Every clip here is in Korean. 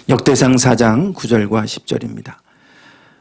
역대상 4장 9절과 10절입니다.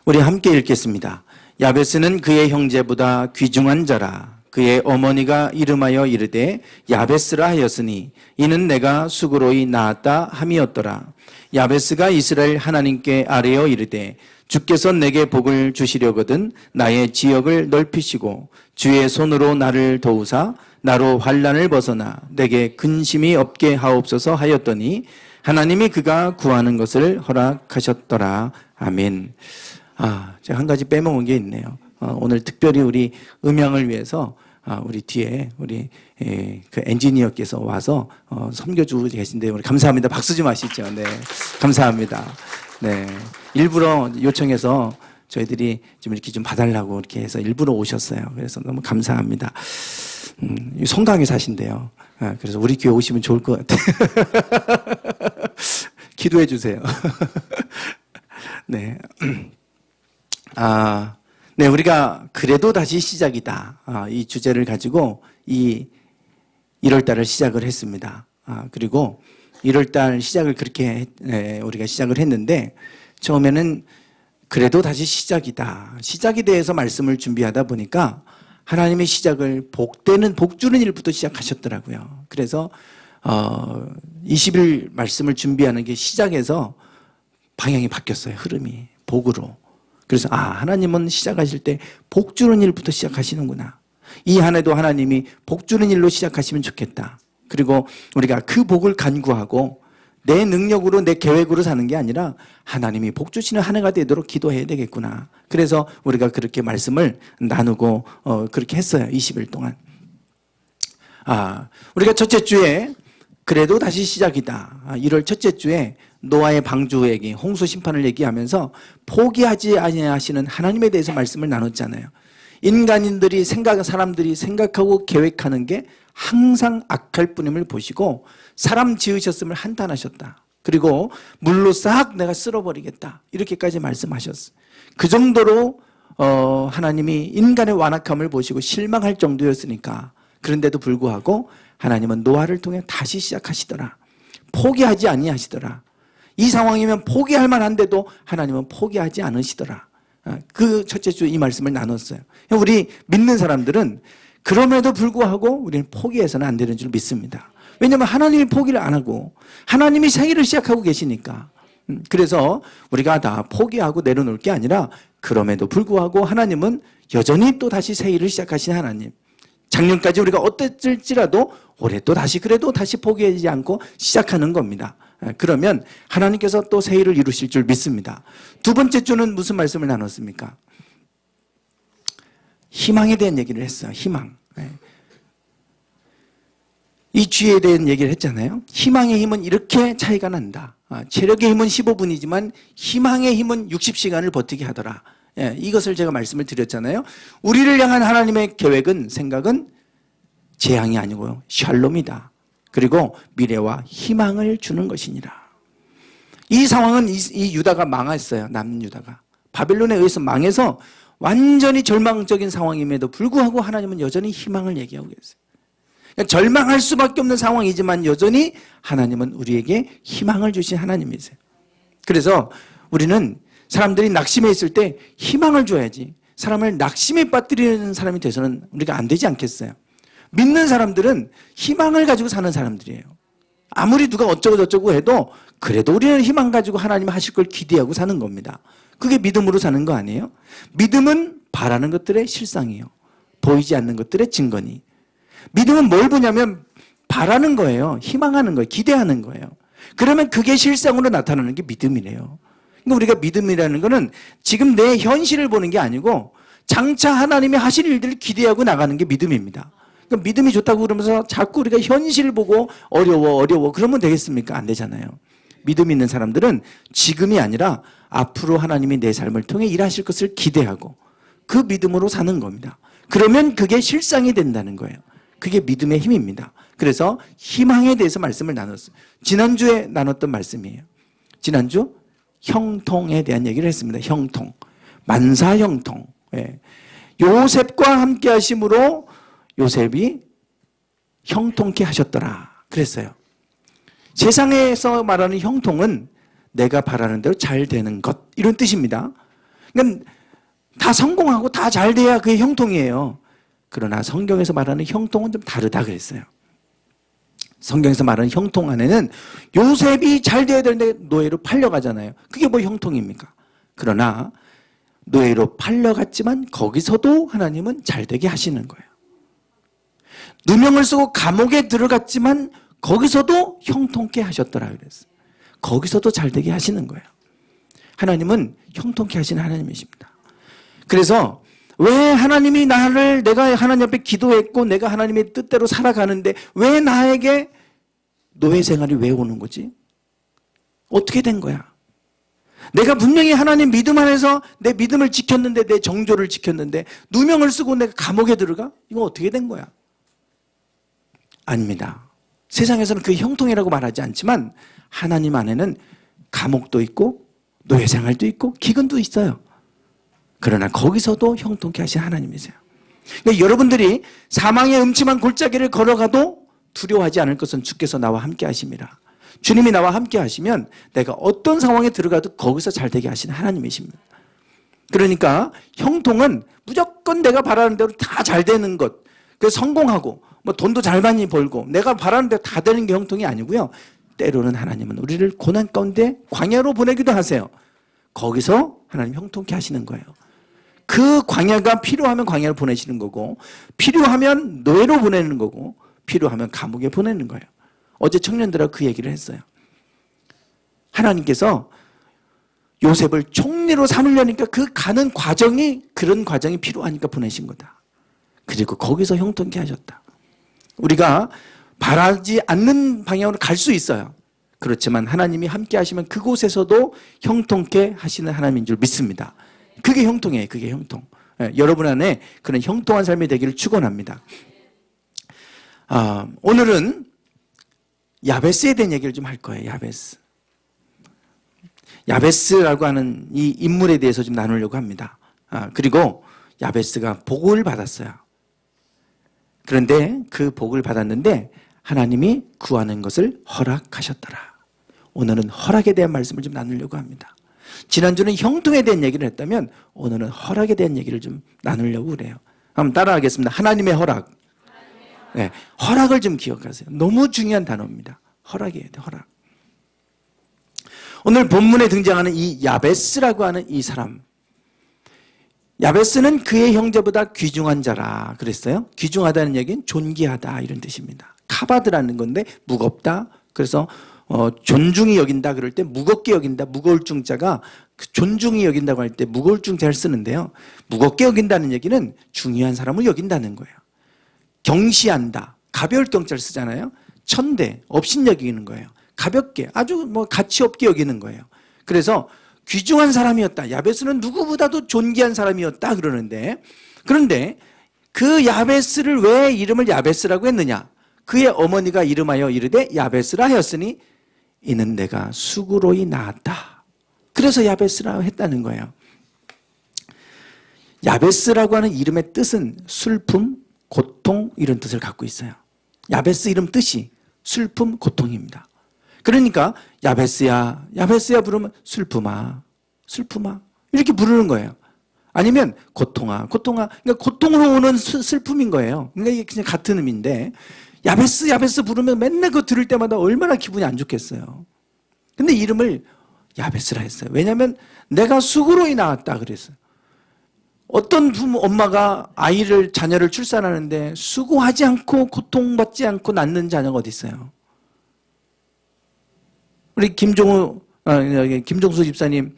우리 함께 읽겠습니다. 야베스는 그의 형제보다 귀중한 자라. 그의 어머니가 이름하여 이르되 야베스라 하였으니 이는 내가 수고로이 낳았다 함이었더라. 야베스가 이스라엘 하나님께 아뢰어 이르되 주께서 내게 복을 주시려거든 나의 지역을 넓히시고 주의 손으로 나를 도우사 나로 환난을 벗어나 내게 근심이 없게 하옵소서 하였더니 하나님이 그가 구하는 것을 허락하셨더라. 아멘. 제가 한 가지 빼먹은 게 있네요. 오늘 특별히 우리 음향을 위해서 우리 뒤에 우리 그 엔지니어께서 와서 섬겨주고 계신데 우리 감사합니다. 박수 좀 하시죠. 네, 감사합니다. 네, 일부러 요청해서 저희들이 좀 이렇게 좀 봐달라고 이렇게 해서 일부러 오셨어요. 그래서 너무 감사합니다. 송강에 사신대요. 그래서 우리 교회 오시면 좋을 것 같아요. 기도해 주세요. 네. 네, 우리가 그래도 다시 시작이다. 이 주제를 가지고 이 1월달을 시작을 했습니다. 그리고 1월달 시작을 그렇게 우리가 시작을 했는데 처음에는 그래도 다시 시작이다. 시작에 대해서 말씀을 준비하다 보니까 하나님의 시작을 복 주는 일부터 시작하셨더라고요. 그래서 20일 말씀을 준비하는 게 시작해서 방향이 바뀌었어요. 흐름이 복으로. 그래서 하나님은 시작하실 때 복 주는 일부터 시작하시는구나. 이 한 해도 하나님이 복 주는 일로 시작하시면 좋겠다. 그리고 우리가 그 복을 간구하고 내 능력으로 내 계획으로 사는 게 아니라 하나님이 복 주시는 한 해가 되도록 기도해야 되겠구나. 그래서 우리가 그렇게 말씀을 나누고 그렇게 했어요. 20일 동안. 우리가 첫째 주에 그래도 다시 시작이다. 1월 첫째 주에 노아의 방주 얘기, 홍수 심판을 얘기하면서 포기하지 아니하시는 하나님에 대해서 말씀을 나눴잖아요. 인간인들이 사람들이 생각하고 계획하는 게 항상 악할 뿐임을 보시고 사람 지으셨음을 한탄하셨다. 그리고 물로 싹 내가 쓸어버리겠다. 이렇게까지 말씀하셨어요. 그 정도로 하나님이 인간의 완악함을 보시고 실망할 정도였으니까 그런데도 불구하고 하나님은 노아를 통해 다시 시작하시더라. 포기하지 아니하시더라. 이 상황이면 포기할 만한데도 하나님은 포기하지 않으시더라. 그 첫째 주 이 말씀을 나눴어요. 우리 믿는 사람들은 그럼에도 불구하고 우리는 포기해서는 안 되는 줄 믿습니다. 왜냐하면 하나님이 포기를 안 하고 하나님이 생일을 시작하고 계시니까. 그래서 우리가 다 포기하고 내려놓을 게 아니라 그럼에도 불구하고 하나님은 여전히 또 다시 새 일을 시작하신 하나님. 작년까지 우리가 어땠을지라도 올해 또 다시 그래도 다시 포기하지 않고 시작하는 겁니다. 그러면 하나님께서 또 새 일을 이루실 줄 믿습니다. 두 번째 주는 무슨 말씀을 나눴습니까? 희망에 대한 얘기를 했어요. 희망. 이 주에 대한 얘기를 했잖아요. 희망의 힘은 이렇게 차이가 난다. 체력의 힘은 15분이지만 희망의 힘은 60시간을 버티게 하더라. 이것을 제가 말씀을 드렸잖아요. 우리를 향한 하나님의 계획은 생각은 재앙이 아니고요. 샬롬이다. 그리고 미래와 희망을 주는 것이니라. 이 상황은 이 유다가 망했어요. 남유다가. 바벨론에 의해서 망해서 완전히 절망적인 상황임에도 불구하고 하나님은 여전히 희망을 얘기하고 계세요. 그러니까 절망할 수밖에 없는 상황이지만 여전히 하나님은 우리에게 희망을 주신 하나님이세요. 그래서 우리는 사람들이 낙심해 있을 때 희망을 줘야지 사람을 낙심에 빠뜨리는 사람이 돼서는 우리가 안 되지 않겠어요? 믿는 사람들은 희망을 가지고 사는 사람들이에요. 아무리 누가 어쩌고 저쩌고 해도 그래도 우리는 희망 가지고 하나님 하실 걸 기대하고 사는 겁니다. 그게 믿음으로 사는 거 아니에요? 믿음은 바라는 것들의 실상이에요. 보이지 않는 것들의 증거니. 믿음은 뭘 보냐면 바라는 거예요. 희망하는 거예요. 기대하는 거예요. 그러면 그게 실상으로 나타나는 게 믿음이래요. 그러니까 우리가 믿음이라는 거는 지금 내 현실을 보는 게 아니고 장차 하나님이 하실 일들을 기대하고 나가는 게 믿음입니다. 그러니까 믿음이 좋다고 그러면서 자꾸 우리가 현실을 보고 어려워 그러면 되겠습니까? 안 되잖아요. 믿음 있는 사람들은 지금이 아니라 앞으로 하나님이 내 삶을 통해 일하실 것을 기대하고 그 믿음으로 사는 겁니다. 그러면 그게 실상이 된다는 거예요. 그게 믿음의 힘입니다. 그래서 희망에 대해서 말씀을 나눴어요. 지난주에 나눴던 말씀이에요. 지난주 형통에 대한 얘기를 했습니다. 형통. 만사형통. 요셉과 함께 하심으로 요셉이 형통케 하셨더라 그랬어요. 세상에서 말하는 형통은 내가 바라는 대로 잘 되는 것, 이런 뜻입니다. 그러니까 다 성공하고 다 잘 돼야 그게 형통이에요. 그러나 성경에서 말하는 형통은 좀 다르다 그랬어요. 성경에서 말하는 형통 안에는 요셉이 잘 돼야 되는데 노예로 팔려가잖아요. 그게 뭐 형통입니까? 그러나 노예로 팔려갔지만 거기서도 하나님은 잘 되게 하시는 거예요. 누명을 쓰고 감옥에 들어갔지만 거기서도 형통케 하셨더라 그랬어요. 거기서도 잘 되게 하시는 거예요. 하나님은 형통케 하시는 하나님이십니다. 그래서 왜 하나님이 내가 하나님 앞에 기도했고 내가 하나님의 뜻대로 살아가는데 왜 나에게 노예 생활이 왜 오는 거지? 어떻게 된 거야? 내가 분명히 하나님 믿음 안에서 내 믿음을 지켰는데, 내 정조를 지켰는데 누명을 쓰고 내가 감옥에 들어가? 이거 어떻게 된 거야? 아닙니다. 세상에서는 그 형통이라고 말하지 않지만 하나님 안에는 감옥도 있고 노예 생활도 있고 기근도 있어요. 그러나 거기서도 형통케 하신 하나님이세요. 그러니까 여러분들이 사망의 음침한 골짜기를 걸어가도 두려워하지 않을 것은 주께서 나와 함께 하심이라. 주님이 나와 함께 하시면 내가 어떤 상황에 들어가도 거기서 잘 되게 하시는 하나님이십니다. 그러니까 형통은 무조건 내가 바라는 대로 다 잘 되는 것, 그래서 성공하고 뭐 돈도 잘 많이 벌고 내가 바라는 대로 다 되는 게 형통이 아니고요. 때로는 하나님은 우리를 고난 가운데 광야로 보내기도 하세요. 거기서 하나님 형통케 하시는 거예요. 그 광야가 필요하면 광야를 보내시는 거고 필요하면 노예로 보내는 거고 필요하면 감옥에 보내는 거예요. 어제 청년들하고 그 얘기를 했어요. 하나님께서 요셉을 총리로 삼으려니까 그 가는 과정이 그런 과정이 필요하니까 보내신 거다. 그리고 거기서 형통케 하셨다. 우리가 바라지 않는 방향으로 갈 수 있어요. 그렇지만 하나님이 함께 하시면 그곳에서도 형통케 하시는 하나님인 줄 믿습니다. 그게 형통이에요. 그게 형통. 여러분 안에 그런 형통한 삶이 되기를 축원합니다. 오늘은 야베스에 대한 얘기를 좀 할 거예요. 야베스. 야베스라고 하는 이 인물에 대해서 좀 나누려고 합니다. 그리고 야베스가 복을 받았어요. 그런데 그 복을 받았는데 하나님이 구하는 것을 허락하셨더라. 오늘은 허락에 대한 말씀을 좀 나누려고 합니다. 지난주는 형통에 대한 얘기를 했다면 오늘은 허락에 대한 얘기를 좀 나누려고 그래요. 한번 따라하겠습니다. 하나님의 허락. 네, 허락을 좀 기억하세요. 너무 중요한 단어입니다. 허락이에요. 허락. 오늘 본문에 등장하는 이 야베스라고 하는 이 사람, 야베스는 그의 형제보다 귀중한 자라 그랬어요. 귀중하다는 얘기는 존귀하다 이런 뜻입니다. 카바드라는 건데 무겁다. 그래서 존중히 여긴다 그럴 때 무겁게 여긴다. 무거울 중자가 존중히 여긴다고 할 때 무거울 중자를 쓰는데요. 무겁게 여긴다는 얘기는 중요한 사람을 여긴다는 거예요. 경시한다. 가벼울 경자를 쓰잖아요. 천대, 업신 여기는 거예요. 가볍게, 아주 뭐 가치 없게 여기는 거예요. 그래서 귀중한 사람이었다. 야베스는 누구보다도 존귀한 사람이었다 그러는데, 그런데 그 야베스를 왜 이름을 야베스라고 했느냐? 그의 어머니가 이름하여 이르되 야베스라 하였으니 이는 내가 수고로이 낳았다. 그래서 야베스라 했다는 거예요. 야베스라고 하는 이름의 뜻은 슬픔, 고통 이런 뜻을 갖고 있어요. 야베스 이름 뜻이 슬픔, 고통입니다. 그러니까 야베스야, 야베스야 부르면 슬픔아, 슬픔아 이렇게 부르는 거예요. 아니면 고통아, 고통아. 그러니까 고통으로 오는 슬픔인 거예요. 그러니까 이게 그냥 같은 의미인데 야베스, 야베스 부르면 맨날 그거 들을 때마다 얼마나 기분이 안 좋겠어요. 근데 이름을 야베스라 했어요. 왜냐하면 내가 수고로이 낳았다 그랬어요. 어떤 엄마가 자녀를 출산하는데 수고하지 않고 고통받지 않고 낳는 자녀가 어디 있어요? 우리 김종수 집사님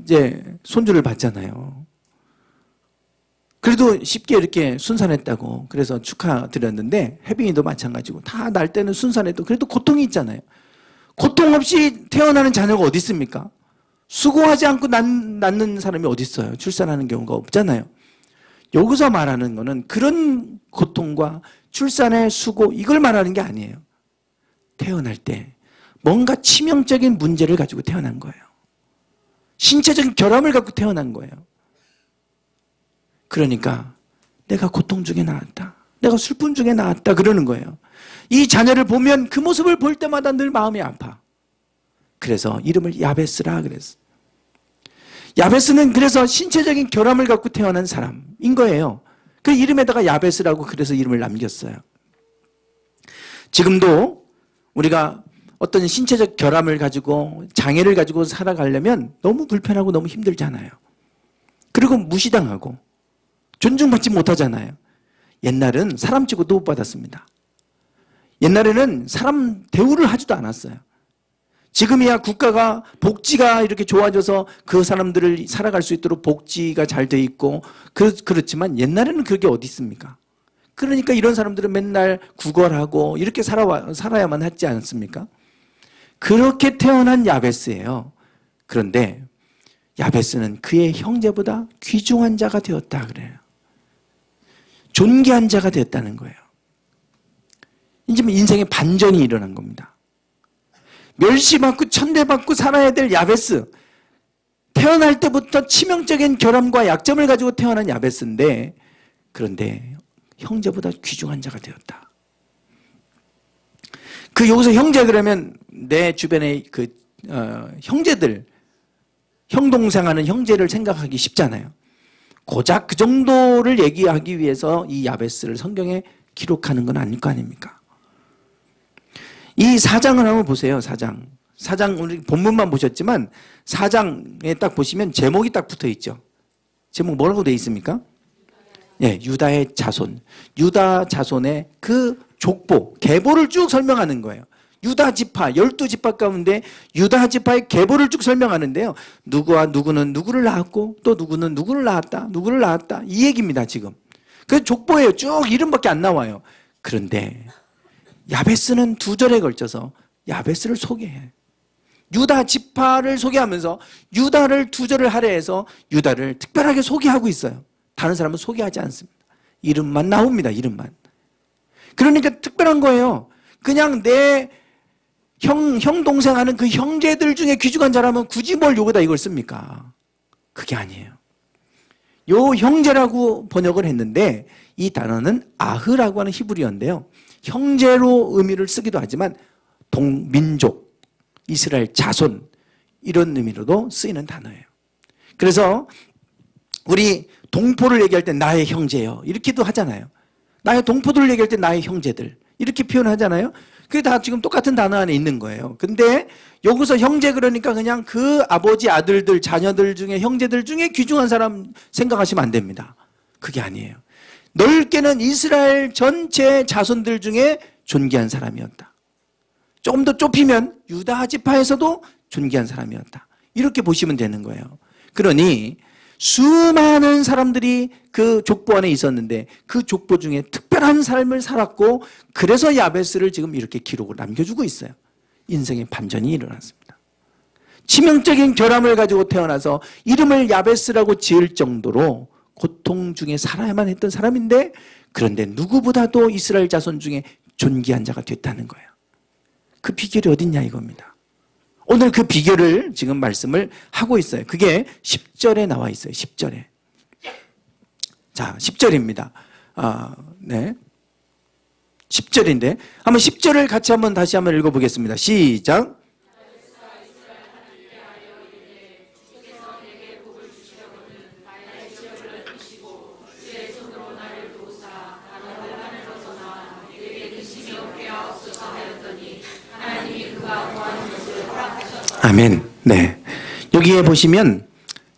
이제 손주를 봤잖아요. 그래도 쉽게 이렇게 순산했다고 그래서 축하드렸는데 혜빈이도 마찬가지고 다 날 때는 순산해도 그래도 고통이 있잖아요. 고통 없이 태어나는 자녀가 어디 있습니까? 수고하지 않고 낳는 사람이 어디 있어요? 출산하는 경우가 없잖아요. 여기서 말하는 거는 그런 고통과 출산의 수고 이걸 말하는 게 아니에요. 태어날 때 뭔가 치명적인 문제를 가지고 태어난 거예요. 신체적인 결함을 갖고 태어난 거예요. 그러니까 내가 고통 중에 나왔다. 내가 슬픔 중에 나왔다 그러는 거예요. 이 자녀를 보면 그 모습을 볼 때마다 늘 마음이 아파. 그래서 이름을 야베스라 그랬어. 야베스는 그래서 신체적인 결함을 갖고 태어난 사람인 거예요. 그 이름에다가 야베스라고 그래서 이름을 남겼어요. 지금도 우리가 어떤 신체적 결함을 가지고 장애를 가지고 살아가려면 너무 불편하고 너무 힘들잖아요. 그리고 무시당하고 존중받지 못하잖아요. 옛날은 사람 치고도 못 받았습니다. 옛날에는 사람 대우를 하지도 않았어요. 지금이야 국가가 복지가 이렇게 좋아져서 그 사람들을 살아갈 수 있도록 복지가 잘 돼 있고 그렇지만 옛날에는 그게 어디 있습니까? 그러니까 이런 사람들은 맨날 구걸하고 이렇게 살아야만 했지 않습니까? 그렇게 태어난 야베스예요. 그런데 야베스는 그의 형제보다 귀중한 자가 되었다 그래요. 존귀한 자가 되었다는 거예요. 이제 인생의 반전이 일어난 겁니다. 멸시받고 천대받고 살아야 될 야베스, 태어날 때부터 치명적인 결함과 약점을 가지고 태어난 야베스인데, 그런데 형제보다 귀중한 자가 되었다. 그 여기서 형제 그러면 내 주변의 형제들, 형 동생 하는 형제를 생각하기 쉽잖아요. 고작 그 정도를 얘기하기 위해서 이 야베스를 성경에 기록하는 건 아닐 거 아닙니까? 이 4장을 한번 보세요. 4장 우리 본문만 보셨지만 4장에 딱 보시면 제목이 딱 붙어 있죠. 제목 뭐라고 되어 있습니까? 예, 유다의 자손. 유다 자손의 그 족보, 계보를 쭉 설명하는 거예요. 유다 지파, 12지파 가운데 유다 지파의 계보를 쭉 설명하는데요. 누구와 누구는 누구를 낳았고 또 누구는 누구를 낳았다. 누구를 낳았다. 이 얘기입니다, 지금. 그 족보예요. 쭉 이름밖에 안 나와요. 그런데 야베스는 2절에 걸쳐서 야베스를 소개해. 유다 지파를 소개하면서 유다를 2절을 할애해서 유다를 특별하게 소개하고 있어요. 다른 사람은 소개하지 않습니다. 이름만 나옵니다. 이름만. 그러니까 특별한 거예요. 그냥 내 형 동생 하는 그 형제들 중에 귀중한 자라면 굳이 뭘 여기다 이걸 씁니까? 그게 아니에요. 요 형제라고 번역을 했는데 이 단어는 아흐라고 하는 히브리어인데요. 형제로 의미를 쓰기도 하지만 동민족, 이스라엘 자손 이런 의미로도 쓰이는 단어예요. 그래서 우리 동포를 얘기할 때 나의 형제요 이렇게도 하잖아요. 나의 동포들을 얘기할 때 나의 형제들 이렇게 표현하잖아요. 그게 다 지금 똑같은 단어 안에 있는 거예요. 근데 여기서 형제 그러니까 그냥 그 아버지 아들들 자녀들 중에 형제들 중에 귀중한 사람 생각하시면 안 됩니다. 그게 아니에요. 넓게는 이스라엘 전체 자손들 중에 존귀한 사람이었다. 조금 더 좁히면 유다 지파에서도 존귀한 사람이었다. 이렇게 보시면 되는 거예요. 그러니 수많은 사람들이 그 족보 안에 있었는데 그 족보 중에 특별한 삶을 살았고 그래서 야베스를 지금 이렇게 기록을 남겨주고 있어요. 인생의 반전이 일어났습니다. 치명적인 결함을 가지고 태어나서 이름을 야베스라고 지을 정도로 고통 중에 살아야만 했던 사람인데 그런데 누구보다도 이스라엘 자손 중에 존귀한 자가 됐다는 거예요. 그 비결이 어딨냐 이겁니다. 오늘 그 비결을 지금 말씀을 하고 있어요. 그게 10절에 나와 있어요. 10절에. 자, 10절입니다. 네. 10절인데 한번 10절을 같이 한번 다시 한번 읽어보겠습니다. 시작. 아멘. 네. 여기에 보시면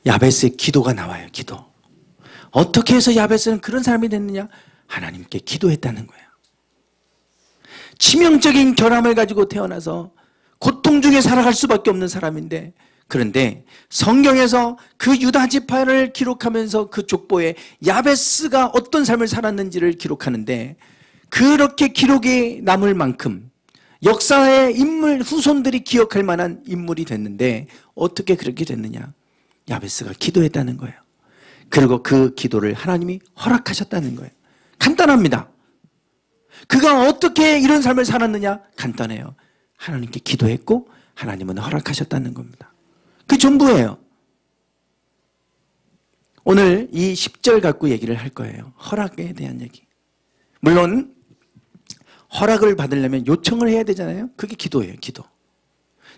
야베스의 기도가 나와요. 기도. 어떻게 해서 야베스는 그런 사람이 됐느냐? 하나님께 기도했다는 거예요. 치명적인 결함을 가지고 태어나서 고통 중에 살아갈 수밖에 없는 사람인데 그런데 성경에서 그 유다 지파를 기록하면서 그 족보에 야베스가 어떤 삶을 살았는지를 기록하는데 그렇게 기록이 남을 만큼 역사의 인물 후손들이 기억할 만한 인물이 됐는데 어떻게 그렇게 됐느냐? 야베스가 기도했다는 거예요. 그리고 그 기도를 하나님이 허락하셨다는 거예요. 간단합니다. 그가 어떻게 이런 삶을 살았느냐? 간단해요. 하나님께 기도했고 하나님은 허락하셨다는 겁니다. 그게 전부예요. 오늘 이 10절 갖고 얘기를 할 거예요. 허락에 대한 얘기. 물론 허락을 받으려면 요청을 해야 되잖아요. 그게 기도예요. 기도.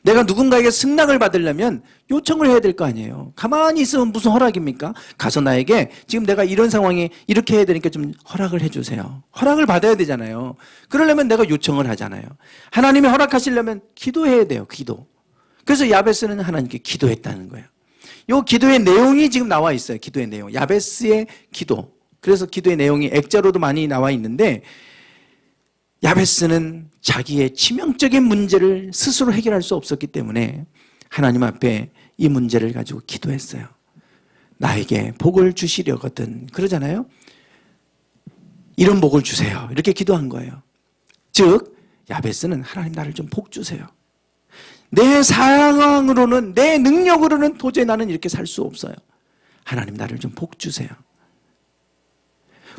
내가 누군가에게 승낙을 받으려면 요청을 해야 될 거 아니에요. 가만히 있으면 무슨 허락입니까? 가서 나에게 지금 내가 이런 상황에 이렇게 해야 되니까 좀 허락을 해주세요. 허락을 받아야 되잖아요. 그러려면 내가 요청을 하잖아요. 하나님이 허락하시려면 기도해야 돼요. 기도. 그래서 야베스는 하나님께 기도했다는 거예요. 이 기도의 내용이 지금 나와 있어요. 기도의 내용. 야베스의 기도. 그래서 기도의 내용이 액자로도 많이 나와 있는데, 야베스는 자기의 치명적인 문제를 스스로 해결할 수 없었기 때문에 하나님 앞에 이 문제를 가지고 기도했어요. 나에게 복을 주시려거든. 그러잖아요. 이런 복을 주세요. 이렇게 기도한 거예요. 즉 야베스는 하나님 나를 좀 복 주세요. 내 상황으로는, 내 능력으로는 도저히 나는 이렇게 살 수 없어요. 하나님 나를 좀 복 주세요.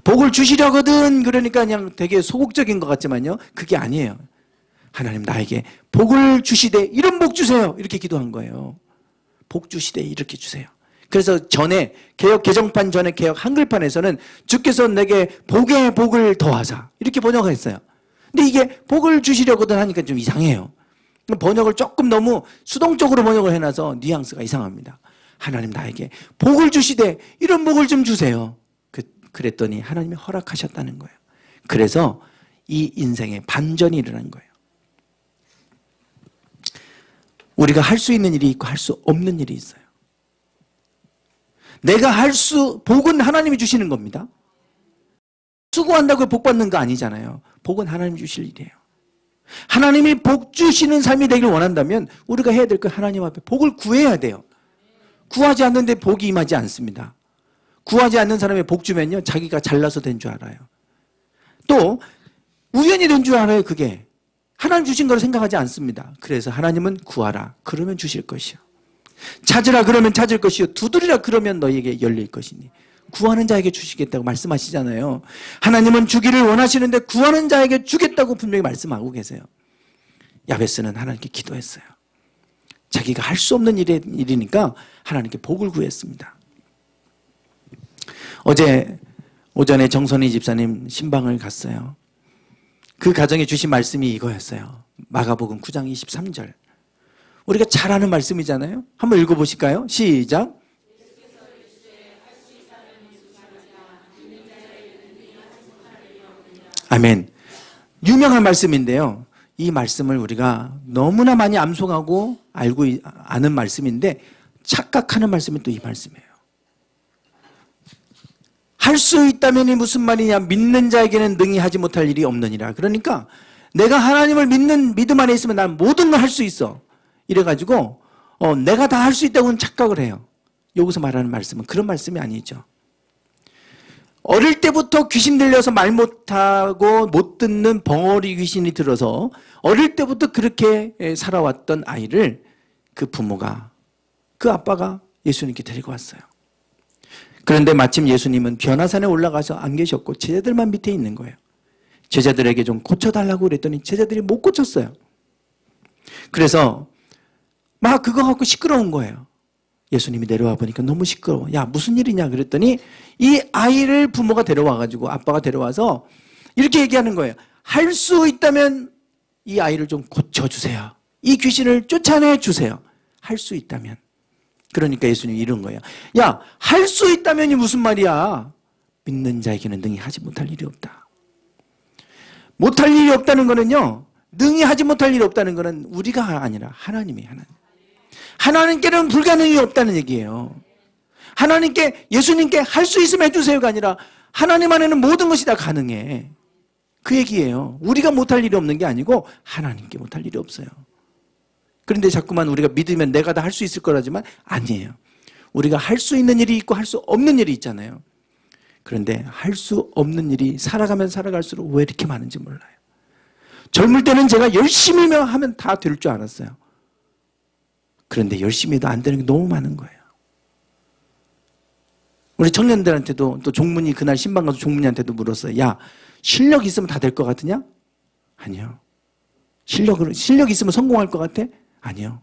복을 주시려거든. 그러니까 그냥 되게 소극적인 것 같지만요, 그게 아니에요. 하나님 나에게 복을 주시되 이런 복 주세요. 이렇게 기도한 거예요. 복 주시되 이렇게 주세요. 그래서 전에 개역 개정판 전에 개역 한글판에서는 주께서 내게 복에 복을 더하사 이렇게 번역했어요. 근데 이게 복을 주시려거든 하니까 좀 이상해요. 번역을 조금 너무 수동적으로 번역을 해놔서 뉘앙스가 이상합니다. 하나님 나에게 복을 주시되 이런 복을 좀 주세요. 그랬더니 하나님이 허락하셨다는 거예요. 그래서 이 인생에 반전이 일어난 거예요. 우리가 할 수 있는 일이 있고 할 수 없는 일이 있어요. 내가 복은 하나님이 주시는 겁니다. 수고한다고 복 받는 거 아니잖아요. 복은 하나님이 주실 일이에요. 하나님이 복 주시는 삶이 되길 원한다면 우리가 해야 될 건 하나님 앞에 복을 구해야 돼요. 구하지 않는데 복이 임하지 않습니다. 구하지 않는 사람이 복 주면요, 자기가 잘나서 된 줄 알아요. 또 우연히 된 줄 알아요. 그게 하나님 주신 걸 생각하지 않습니다. 그래서 하나님은 구하라 그러면 주실 것이요, 찾으라 그러면 찾을 것이요, 두드리라 그러면 너희에게 열릴 것이니. 구하는 자에게 주시겠다고 말씀하시잖아요. 하나님은 주기를 원하시는데 구하는 자에게 주겠다고 분명히 말씀하고 계세요. 야베스는 하나님께 기도했어요. 자기가 할 수 없는 일이니까 하나님께 복을 구했습니다. 어제 오전에 정선희 집사님 신방을 갔어요. 그 가정에 주신 말씀이 이거였어요. 마가복음 9장 23절. 우리가 잘 아는 말씀이잖아요. 한번 읽어보실까요? 시작. 아멘. 유명한 말씀인데요, 이 말씀을 우리가 너무나 많이 암송하고 알고 아는 말씀인데 착각하는 말씀이 또 이 말씀이에요. 할 수 있다면이 무슨 말이냐, 믿는 자에게는 능히 하지 못할 일이 없느니라. 그러니까 내가 하나님을 믿는 믿음 안에 있으면 난 모든 걸 할 수 있어. 이래가지고 내가 다 할 수 있다고는 착각을 해요. 여기서 말하는 말씀은 그런 말씀이 아니죠. 어릴 때부터 귀신 들려서 말 못하고 못 듣는 벙어리 귀신이 들어서 어릴 때부터 그렇게 살아왔던 아이를 그 부모가, 그 아빠가 예수님께 데리고 왔어요. 그런데 마침 예수님은 변화산에 올라가서 안 계셨고 제자들만 밑에 있는 거예요. 제자들에게 좀 고쳐달라고 그랬더니 제자들이 못 고쳤어요. 그래서 막 그거 갖고 시끄러운 거예요. 예수님이 내려와 보니까 너무 시끄러워. 야, 무슨 일이냐 그랬더니 이 아이를 부모가 데려와가지고, 아빠가 데려와서 이렇게 얘기하는 거예요. 할 수 있다면 이 아이를 좀 고쳐주세요. 이 귀신을 쫓아내주세요. 할 수 있다면. 그러니까 예수님이 이런 거예요. 야, 할 수 있다면이 무슨 말이야. 믿는 자에게는 능히 하지 못할 일이 없다. 못할 일이 없다는 거는요, 능히 하지 못할 일이 없다는 거는 우리가 아니라 하나님이, 하나님께는 불가능이 없다는 얘기예요. 하나님께, 예수님께 할 수 있으면 해주세요가 아니라 하나님 안에는 모든 것이 다 가능해. 그 얘기예요. 우리가 못할 일이 없는 게 아니고 하나님께 못할 일이 없어요. 그런데 자꾸만 우리가 믿으면 내가 다 할 수 있을 거라지만 아니에요. 우리가 할 수 있는 일이 있고 할 수 없는 일이 있잖아요. 그런데 할 수 없는 일이 살아가면 살아갈수록 왜 이렇게 많은지 몰라요. 젊을 때는 제가 열심히 하면 다 될 줄 알았어요. 그런데 열심히 해도 안 되는 게 너무 많은 거예요. 우리 청년들한테도, 또 종문이 그날 신방 가서 종문이한테도 물었어요. 야, 실력 있으면 다 될 것 같으냐? 아니요. 실력 있으면 성공할 것 같아? 아니요.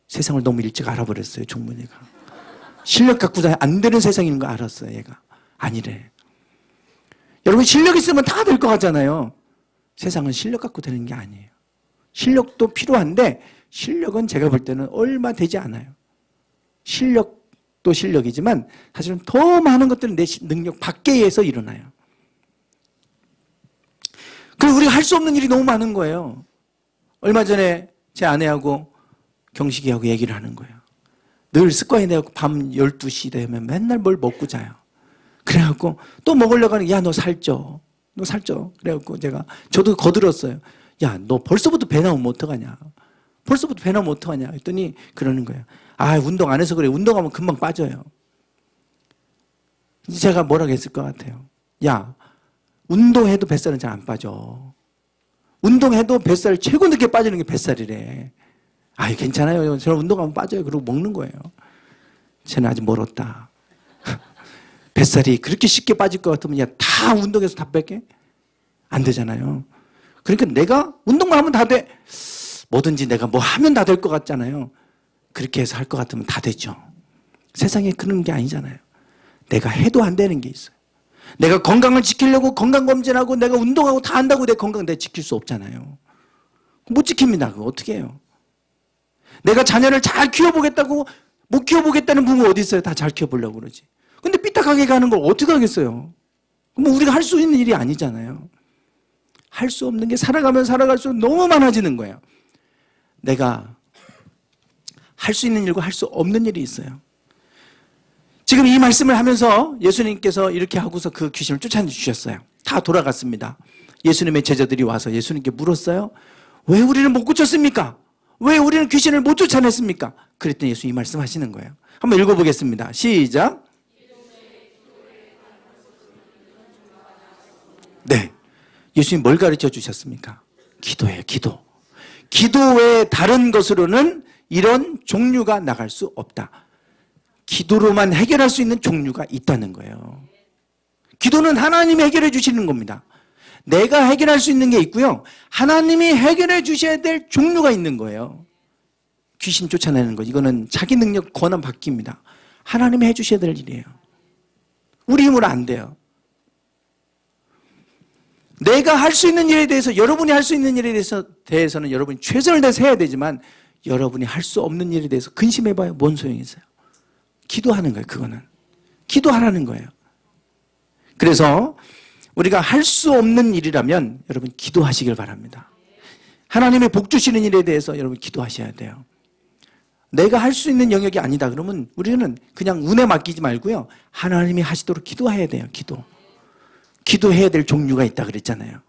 세상을 너무 일찍 알아버렸어요, 종문이가. 실력 갖고 안 되는 세상인 거 알았어요, 얘가. 아니래. 여러분, 실력 있으면 다 될 것 같잖아요. 세상은 실력 갖고 되는 게 아니에요. 실력도 필요한데 실력은 제가 볼 때는 얼마 되지 않아요. 실력도 실력이지만 사실은 더 많은 것들은 내 능력 밖에서 일어나요. 그리고 우리가 할 수 없는 일이 너무 많은 거예요. 얼마 전에 제 아내하고 경식이하고 얘기를 하는 거예요. 늘 습관이 돼갖고 밤 12시 되면 맨날 뭘 먹고 자요. 그래갖고 또 먹으려고 하는 야, 너 살쪄. 너 살쪄. 그래갖고 저도 거들었어요. 야, 너 벌써부터 배 나오면 어떡하냐. 벌써부터 배 나오면 어떡하냐. 했더니 그러는 거예요. 아, 운동 안 해서 그래. 운동하면 금방 빠져요. 제가 뭐라고 했을 것 같아요. 야, 운동해도 뱃살은 잘 안 빠져. 운동해도 뱃살 최고 늦게 빠지는 게 뱃살이래. 아이, 괜찮아요. 저는 운동하면 빠져요. 그러고 먹는 거예요. 쟤는 아직 멀었다. 뱃살이 그렇게 쉽게 빠질 것 같으면 야, 다 운동해서 다 뺄게? 안 되잖아요. 그러니까 내가 운동만 하면 다 돼. 뭐든지 내가 뭐 하면 다 될 것 같잖아요. 그렇게 해서 할 것 같으면 다 되죠. 세상에 그런 게 아니잖아요. 내가 해도 안 되는 게 있어요. 내가 건강을 지키려고 건강검진하고 내가 운동하고 다 한다고 내 건강 내가 지킬 수 없잖아요. 못 지킵니다. 그거 어떻게 해요? 내가 자녀를 잘 키워보겠다고 못 키워보겠다는 부모 어디 있어요? 다 잘 키워보려고 그러지. 근데 삐딱하게 가는 걸 어떻게 하겠어요? 뭐 우리가 할 수 있는 일이 아니잖아요. 할 수 없는 게 살아가면 살아갈수록 너무 많아지는 거예요. 내가 할 수 있는 일과 할 수 없는 일이 있어요. 지금 이 말씀을 하면서 예수님께서 이렇게 하고서 그 귀신을 쫓아내주셨어요. 다 돌아갔습니다. 예수님의 제자들이 와서 예수님께 물었어요. 왜 우리는 못 고쳤습니까? 왜 우리는 귀신을 못 쫓아냈습니까? 그랬더니 예수님이 이 말씀 하시는 거예요. 한번 읽어보겠습니다. 시작. 네. 예수님이 뭘 가르쳐 주셨습니까? 기도예요, 기도. 기도 외에 다른 것으로는 이런 종류가 나갈 수 없다. 기도로만 해결할 수 있는 종류가 있다는 거예요. 기도는 하나님이 해결해 주시는 겁니다. 내가 해결할 수 있는 게 있고요. 하나님이 해결해 주셔야 될 종류가 있는 거예요. 귀신 쫓아내는 거. 이거는 자기 능력 권한 바뀝니다. 하나님이 해 주셔야 될 일이에요. 우리 힘으로 안 돼요. 내가 할 수 있는 일에 대해서, 여러분이 할 수 있는 일에 대해서는 여러분이 최선을 다해서 해야 되지만 여러분이 할 수 없는 일에 대해서 근심해봐요. 뭔 소용이 있어요? 기도하는 거예요. 그거는. 기도하라는 거예요. 그래서 우리가 할 수 없는 일이라면 여러분 기도하시길 바랍니다. 하나님의 복 주시는 일에 대해서 여러분 기도하셔야 돼요. 내가 할 수 있는 영역이 아니다 그러면 우리는 그냥 운에 맡기지 말고요. 하나님이 하시도록 기도해야 돼요. 기도해야 될 종류가 있다 그랬잖아요.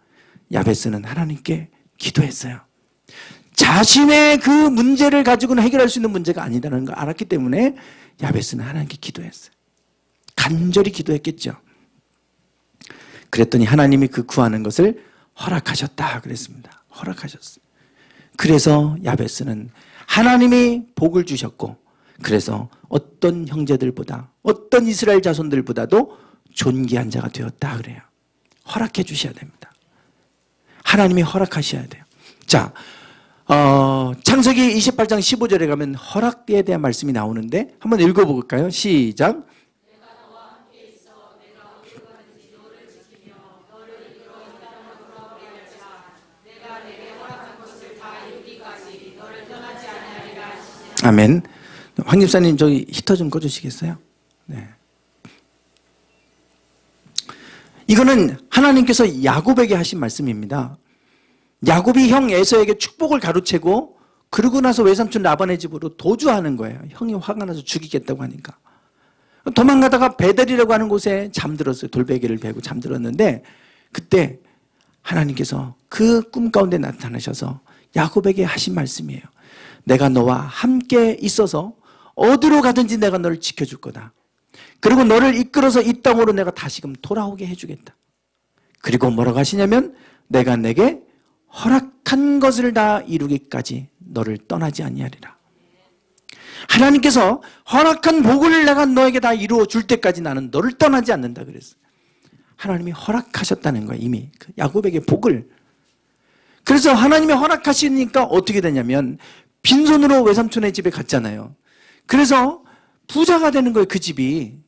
야베스는 하나님께 기도했어요. 자신의 그 문제를 가지고는 해결할 수 있는 문제가 아니다는 걸 알았기 때문에 야베스는 하나님께 기도했어요. 간절히 기도했겠죠. 그랬더니 하나님이 그 구하는 것을 허락하셨다 그랬습니다. 허락하셨어요. 그래서 야베스는 하나님이 복을 주셨고, 그래서 어떤 형제들보다, 어떤 이스라엘 자손들보다도 존귀한 자가 되었다 그래요. 허락해 주셔야 됩니다. 하나님이 허락하셔야 돼요. 자, 창세기 28장 15절에 가면 허락에 대한 말씀이 나오는데 한번 읽어볼까요? 시작. 아멘. 황 집사님 저기 히터 좀 꺼주시겠어요? 네. 이거는 하나님께서 야곱에게 하신 말씀입니다. 야곱이 형 에서에게 축복을 가로채고 그러고 나서 외삼촌 라반의 집으로 도주하는 거예요. 형이 화가 나서 죽이겠다고 하니까. 도망가다가 베델이라고 하는 곳에 잠들었어요. 돌베개를 베고 잠들었는데 그때 하나님께서 그 꿈 가운데 나타나셔서 야곱에게 하신 말씀이에요. 내가 너와 함께 있어서 어디로 가든지 내가 너를 지켜줄 거다. 그리고 너를 이끌어서 이 땅으로 내가 다시금 돌아오게 해주겠다. 그리고 뭐라고 하시냐면 내가 내게 허락한 것을 다 이루기까지 너를 떠나지 아니하리라. 하나님께서 허락한 복을 내가 너에게 다 이루어 줄 때까지 나는 너를 떠나지 않는다 그랬어요. 하나님이 허락하셨다는 거예요. 이미 야곱에게 복을. 그래서 하나님이 허락하시니까 어떻게 되냐면 빈손으로 외삼촌의 집에 갔잖아요. 그래서 부자가 되는 거예요. 그 집이.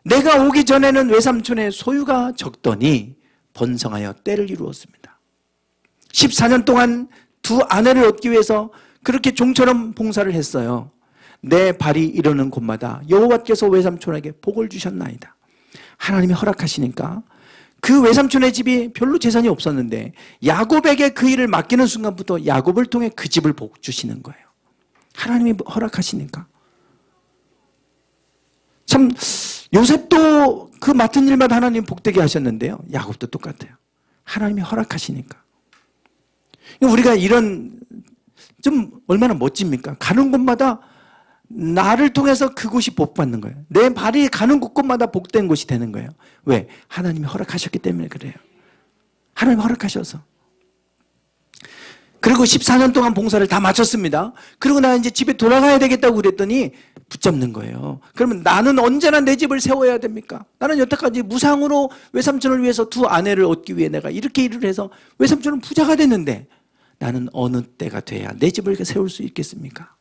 내가 오기 전에는 외삼촌의 소유가 적더니 번성하여 때를 이루었습니다. 14년 동안 두 아내를 얻기 위해서 그렇게 종처럼 봉사를 했어요. 내 발이 이르는 곳마다 여호와께서 외삼촌에게 복을 주셨나이다. 하나님이 허락하시니까 그 외삼촌의 집이 별로 재산이 없었는데 야곱에게 그 일을 맡기는 순간부터 야곱을 통해 그 집을 복 주시는 거예요. 하나님이 허락하시니까. 참 요셉도 그 맡은 일마다 하나님 복되게 하셨는데요. 야곱도 똑같아요. 하나님이 허락하시니까. 우리가 이런 좀 얼마나 멋집니까? 가는 곳마다 나를 통해서 그곳이 복받는 거예요. 내 발이 가는 곳마다 복된 곳이 되는 거예요. 왜? 하나님이 허락하셨기 때문에 그래요. 하나님 허락하셔서. 그리고 14년 동안 봉사를 다 마쳤습니다. 그리고 나 이제 집에 돌아가야 되겠다고 그랬더니 붙잡는 거예요. 그러면 나는 언제나 내 집을 세워야 됩니까? 나는 여태까지 무상으로 외삼촌을 위해서 두 아내를 얻기 위해 내가 이렇게 일을 해서 외삼촌은 부자가 됐는데 나는 어느 때가 돼야 내 집을 세울 수 있겠습니까?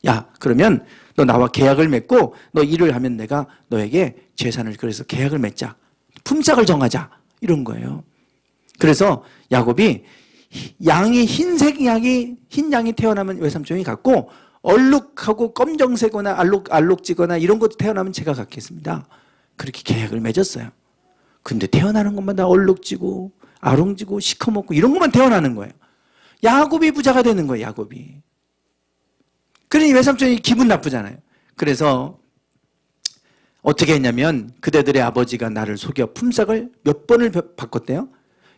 야, 그러면 너 나와 계약을 맺고 너 일을 하면 내가 너에게 재산을, 그래서 계약을 맺자. 품삯을 정하자. 이런 거예요. 그래서 야곱이 양이 흰 양이 태어나면 외삼촌이 갖고 얼룩하고 검정색거나 알록지거나 이런 것도 태어나면 제가 갖겠습니다. 그렇게 계약을 맺었어요. 근데 태어나는 것마다 얼룩지고 아롱지고 시커멓고 이런 것만 태어나는 거예요. 야곱이 부자가 되는 거예요. 야곱이. 그러니 외삼촌이 기분 나쁘잖아요. 그래서 어떻게 했냐면 그대들의 아버지가 나를 속여 품삯을 몇 번을 바꿨대요?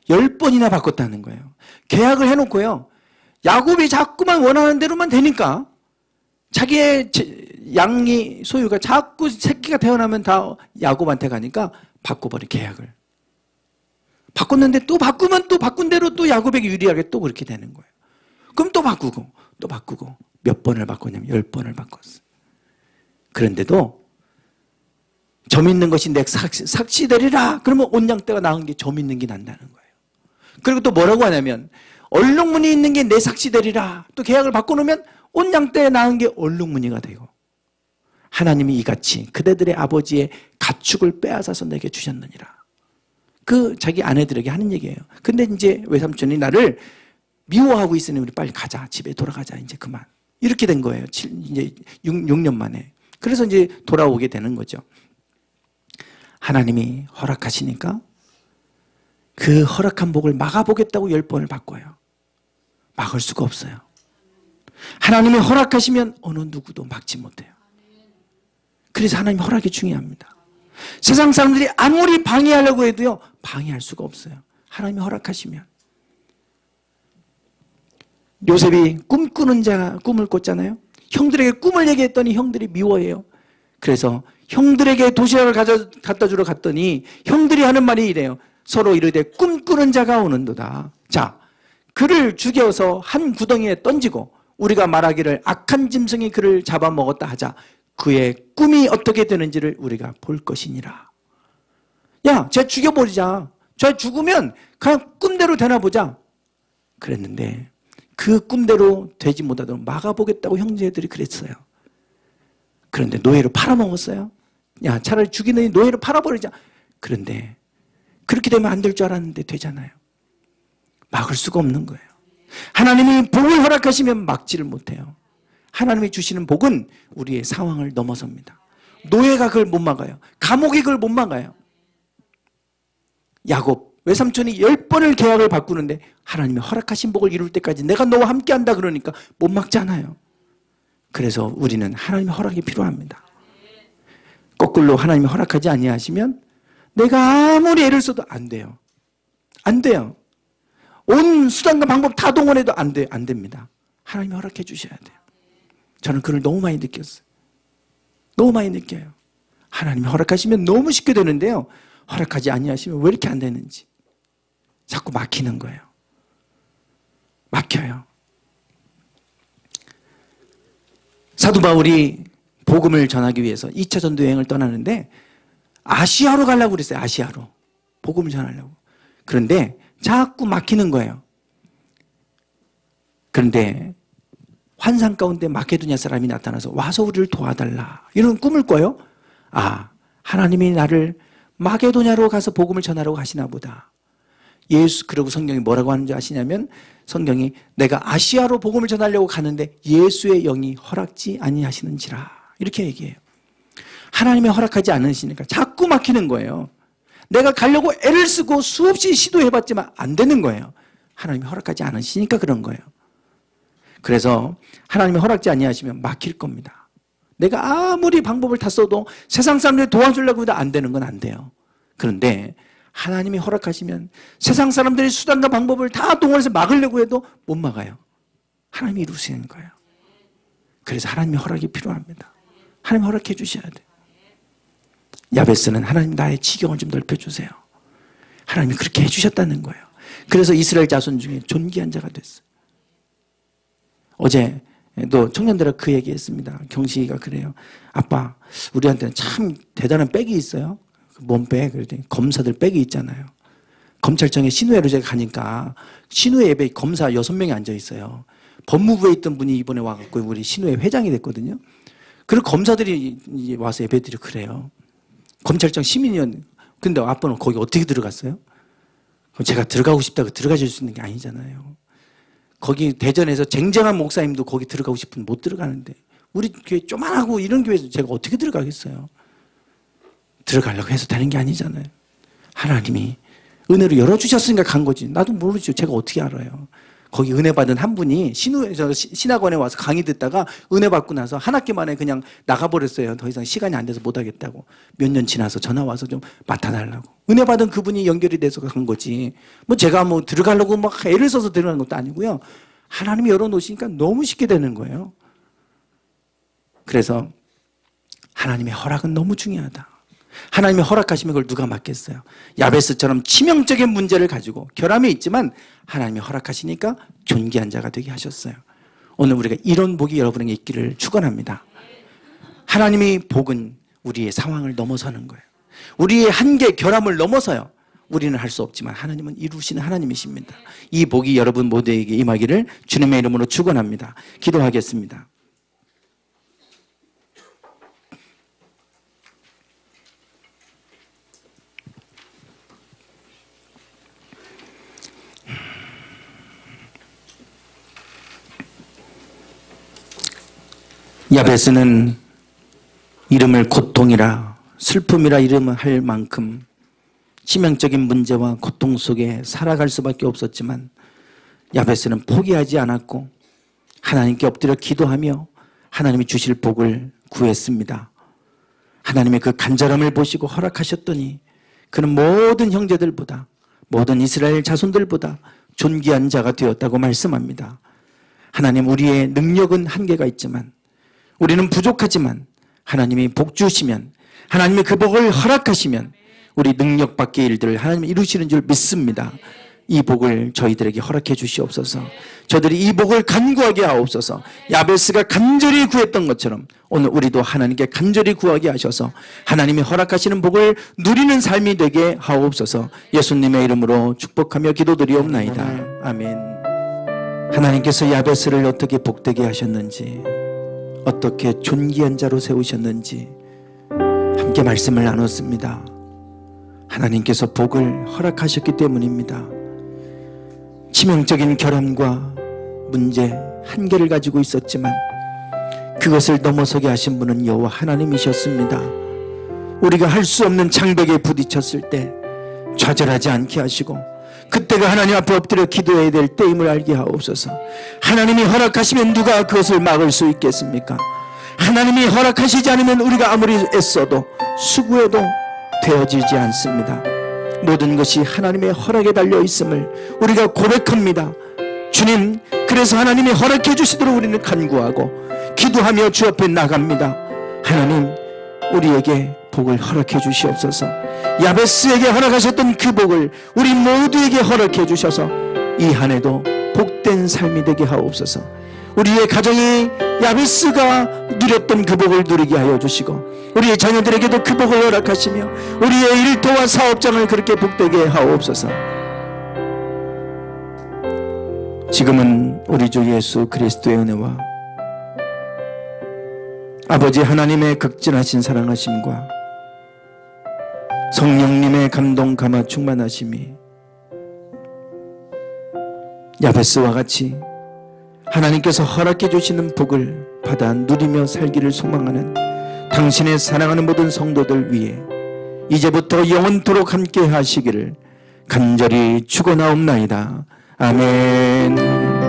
10번이나 바꿨다는 거예요. 계약을 해놓고요. 야곱이 자꾸만 원하는 대로만 되니까 자기의 양이 소유가 자꾸 새끼가 태어나면 다 야곱한테 가니까 바꿔버린 계약을. 바꿨는데 또 바꾸면 또 바꾼 대로 또 야곱에게 유리하게 또 그렇게 되는 거예요. 그럼 또 바꾸고 또 바꾸고 몇 번을 바꿨냐면 10번을 바꿨어요. 그런데도 점 있는 것이 내 삭시 되리라. 그러면 온양떼가 나은 게 점 있는 게 난다는 거예요. 그리고 또 뭐라고 하냐면 얼룩무늬 있는 게 내 삭시 되리라. 또 계약을 바꿔놓으면 온양떼에 낳은 게 얼룩무늬가 되고 하나님이 이같이 그대들의 아버지의 가축을 빼앗아서 내게 주셨느니라. 그 자기 아내들에게 하는 얘기예요. 근데 이제 외삼촌이 나를 미워하고 있으니 우리 빨리 가자. 집에 돌아가자. 이제 그만. 이렇게 된 거예요. 이제 6년 만에. 그래서 이제 돌아오게 되는 거죠. 하나님이 허락하시니까 그 허락한 복을 막아보겠다고 10번을 바꿔요. 막을 수가 없어요. 하나님이 허락하시면 어느 누구도 막지 못해요. 그래서 하나님 허락이 중요합니다. 세상 사람들이 아무리 방해하려고 해도요, 방해할 수가 없어요. 하나님이 허락하시면. 요셉이 꿈꾸는 자가 꿈을 꿨잖아요. 형들에게 꿈을 얘기했더니 형들이 미워해요. 그래서 형들에게 도시락을 갖다 주러 갔더니 형들이 하는 말이 이래요. 서로 이르되 꿈꾸는 자가 오는도다. 자, 그를 죽여서 한 구덩이에 던지고 우리가 말하기를 악한 짐승이 그를 잡아먹었다 하자. 그의 꿈이 어떻게 되는지를 우리가 볼 것이니라. 야, 쟤 죽여버리자. 쟤 죽으면 그냥 꿈대로 되나 보자. 그랬는데 그 꿈대로 되지 못하도록 막아보겠다고 형제들이 그랬어요. 그런데 노예로 팔아먹었어요. 야, 차라리 죽이느니 노예로 팔아버리자. 그런데 그렇게 되면 안 될 줄 알았는데 되잖아요. 막을 수가 없는 거예요. 하나님이 복을 허락하시면 막지를 못해요. 하나님이 주시는 복은 우리의 상황을 넘어섭니다. 노예가 그걸 못 막아요. 감옥이 그걸 못 막아요. 야곱 외삼촌이 10번을 계약을 바꾸는데 하나님이 허락하신 복을 이룰 때까지 내가 너와 함께한다 그러니까 못 막잖아요. 그래서 우리는 하나님의 허락이 필요합니다. 거꾸로 하나님이 허락하지 아니하시면 내가 아무리 애를 써도 안 돼요. 안 돼요. 온 수단과 방법 다 동원해도 안 됩니다. 하나님이 허락해 주셔야 돼요. 저는 그걸 너무 많이 느꼈어요. 너무 많이 느껴요. 하나님이 허락하시면 너무 쉽게 되는데요. 허락하지 아니하시면 왜 이렇게 안 되는지. 자꾸 막히는 거예요. 막혀요. 사도 바울이 복음을 전하기 위해서 2차 전도 여행을 떠나는데 아시아로 가려고 그랬어요. 아시아로. 복음을 전하려고. 그런데 자꾸 막히는 거예요. 그런데 환상 가운데 마케도냐 사람이 나타나서 와서 우리를 도와달라. 이런 꿈을 꿔요. 아, 하나님이 나를 마게도냐로 가서 복음을 전하라고 하시나 보다. 그리고 성경이 뭐라고 하는지 아시냐면 성경이 내가 아시아로 복음을 전하려고 가는데 예수의 영이 허락지 아니하시는지라 이렇게 얘기해요. 하나님이 허락하지 않으시니까 자꾸 막히는 거예요. 내가 가려고 애를 쓰고 수없이 시도해봤지만 안 되는 거예요. 하나님이 허락하지 않으시니까 그런 거예요. 그래서 하나님이 허락지 아니하시면 막힐 겁니다. 내가 아무리 방법을 다 써도 세상 사람들이 도와주려고 해도 안 되는 건 안 돼요. 그런데 하나님이 허락하시면 세상 사람들이 수단과 방법을 다 동원해서 막으려고 해도 못 막아요. 하나님이 이루시는 거예요. 그래서 하나님의 허락이 필요합니다. 하나님 허락해 주셔야 돼요. 야베스는 하나님 나의 지경을 좀 넓혀주세요. 하나님이 그렇게 해주셨다는 거예요. 그래서 이스라엘 자손 중에 존귀한 자가 됐어요. 어제도 청년들하고 그 얘기했습니다. 경식이가 그래요. 아빠, 우리한테는 참 대단한 백이 있어요. 몸백, 그랬더니 검사들 백이 있잖아요. 검찰청에 신우회로 제가 가니까 신우회 예배 검사 6명이 앉아 있어요. 법무부에 있던 분이 이번에 와갖고 우리 신우회 회장이 됐거든요. 그리고 검사들이 와서 예배드리고 그래요. 검찰청 시민위원. 근데 아빠는 거기 어떻게 들어갔어요? 제가 들어가고 싶다고 들어가실 수 있는 게 아니잖아요. 거기 대전에서 쟁쟁한 목사님도 거기 들어가고 싶으면 못 들어가는데 우리 교회 쪼만하고 이런 교회에서 제가 어떻게 들어가겠어요? 들어가려고 해서 되는 게 아니잖아요. 하나님이 은혜로 열어주셨으니까 간 거지. 나도 모르죠. 제가 어떻게 알아요. 거기 은혜 받은 한 분이 신학원에 와서 강의 듣다가 은혜 받고 나서 한 학기 만에 그냥 나가버렸어요. 더 이상 시간이 안 돼서 못 하겠다고. 몇 년 지나서 전화 와서 좀 맡아달라고. 은혜 받은 그분이 연결이 돼서 간 거지. 뭐 제가 뭐 들어가려고 막 애를 써서 들어간 것도 아니고요. 하나님이 열어놓으시니까 너무 쉽게 되는 거예요. 그래서 하나님의 허락은 너무 중요하다. 하나님이 허락하시면 그걸 누가 막겠어요. 야베스처럼 치명적인 문제를 가지고 결함이 있지만 하나님이 허락하시니까 존귀한 자가 되게 하셨어요. 오늘 우리가 이런 복이 여러분에게 있기를 축원합니다. 하나님의 복은 우리의 상황을 넘어서는 거예요. 우리의 한계, 결함을 넘어서요. 우리는 할 수 없지만 하나님은 이루시는 하나님이십니다. 이 복이 여러분 모두에게 임하기를 주님의 이름으로 축원합니다. 기도하겠습니다. 야베스는 이름을 고통이라 슬픔이라 이름할 만큼 치명적인 문제와 고통 속에 살아갈 수밖에 없었지만 야베스는 포기하지 않았고 하나님께 엎드려 기도하며 하나님이 주실 복을 구했습니다. 하나님의 그 간절함을 보시고 허락하셨더니 그는 모든 형제들보다 모든 이스라엘 자손들보다 존귀한 자가 되었다고 말씀합니다. 하나님, 우리의 능력은 한계가 있지만 우리는 부족하지만 하나님이 복 주시면 하나님이 그 복을 허락하시면 우리 능력 밖의 일들을 하나님이 이루시는 줄 믿습니다. 이 복을 저희들에게 허락해 주시옵소서. 저들이 이 복을 간구하게 하옵소서. 야베스가 간절히 구했던 것처럼 오늘 우리도 하나님께 간절히 구하게 하셔서 하나님이 허락하시는 복을 누리는 삶이 되게 하옵소서. 예수님의 이름으로 축복하며 기도드리옵나이다. 아멘. 하나님께서 야베스를 어떻게 복되게 하셨는지, 어떻게 존귀한 자로 세우셨는지 함께 말씀을 나눴습니다. 하나님께서 복을 허락하셨기 때문입니다. 치명적인 결함과 문제, 한계를 가지고 있었지만 그것을 넘어서게 하신 분은 여호와 하나님이셨습니다. 우리가 할 수 없는 장벽에 부딪혔을 때 좌절하지 않게 하시고 그때가 하나님 앞에 엎드려 기도해야 될 때임을 알게 하옵소서. 하나님이 허락하시면 누가 그것을 막을 수 있겠습니까? 하나님이 허락하시지 않으면 우리가 아무리 애써도 수고해도 되어지지 않습니다. 모든 것이 하나님의 허락에 달려 있음을 우리가 고백합니다. 주님, 그래서 하나님이 허락해 주시도록 우리는 간구하고 기도하며 주 앞에 나갑니다. 하나님, 우리에게 복을 허락해 주시옵소서. 야베스에게 허락하셨던 그 복을 우리 모두에게 허락해 주셔서 이 한 해도 복된 삶이 되게 하옵소서. 우리의 가정이 야베스가 누렸던 그 복을 누리게 하여 주시고 우리의 자녀들에게도 그 복을 허락하시며 우리의 일터와 사업장을 그렇게 복되게 하옵소서. 지금은 우리 주 예수 그리스도의 은혜와 아버지 하나님의 극진하신 사랑하심과 성령님의 감동 감화 충만하심이 야베스와 같이 하나님께서 허락해 주시는 복을 받아 누리며 살기를 소망하는 당신의 사랑하는 모든 성도들 위해 이제부터 영원토록 함께 하시기를 간절히 축원하옵나이다. 아멘.